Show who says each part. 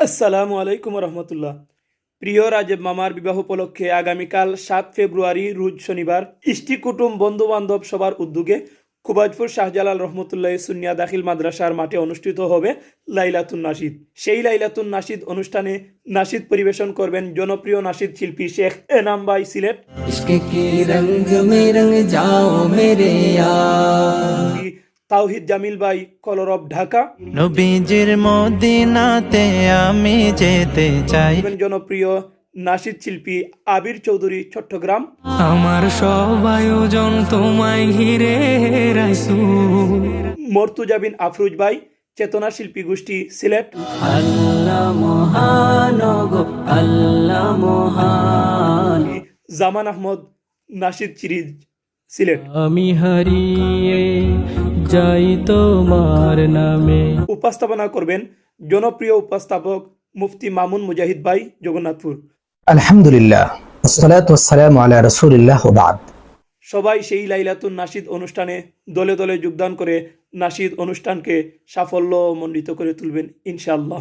Speaker 1: আসসালামু আলাইকুম রহমতুল্লাহ। প্রিয় রাজেব মামার বিবাহ উপলক্ষে আগামীকাল 7 ফেব্রুয়ারি রোজ শনিবার ইষ্টি কুটুম বন্ধু বান্ধব সবার উদ্যোগে কুবাজপুর শাহজালাল রহমতুল্লাহ সুন্নিয়া দাখিল মাদ্রাসার মাঠে অনুষ্ঠিত হবে লাইলাতুন নাশিদ। সেই লাইলাতুন নাশিদ অনুষ্ঠানে নাশিদ পরিবেশন করবেন জনপ্রিয় নাশিদ শিল্পী শেখ এনাম ভাই সিলেট, তাওহিদ জামিল ভাই কলরব ঢাকা,
Speaker 2: নবীজির মদিনাতে আমি যেতে চাই।
Speaker 1: জনপ্রিয় নাশিদ শিল্পী আবির চৌধুরী চট্টগ্রাম,
Speaker 3: আমার সব আয়োজন তোমায় ঘিরে রাসূল।
Speaker 1: মর্তুজা বিন আফরুজ ভাই চেতনা শিল্পী গোষ্ঠী সিলেট,
Speaker 3: আল্লাহ মহান গো আল্লাহ মহান,
Speaker 1: জামান আহমদ নাশিদ সিরিজ সিলেট।
Speaker 3: আমি হারিয়ে যাই তোমার নামে।
Speaker 1: উপস্থাপনা করবেন জনপ্রিয় উপস্থাপক মুফতি মামুন মুজাহিদ ভাই জগন্নাথপুর।
Speaker 4: আলহামদুলিল্লাহ ওয়াসসালাতু ওয়াসসালামু আলা রাসূলিল্লাহ ওয়া বা'দ।
Speaker 1: সবাই সেই লাইলাতুন নাশিদ অনুষ্ঠানে দলে দলে যোগদান করে নাশিদ অনুষ্ঠানকে সাফল্য মণ্ডিত করে তুলবেন ইনশাআল্লাহ।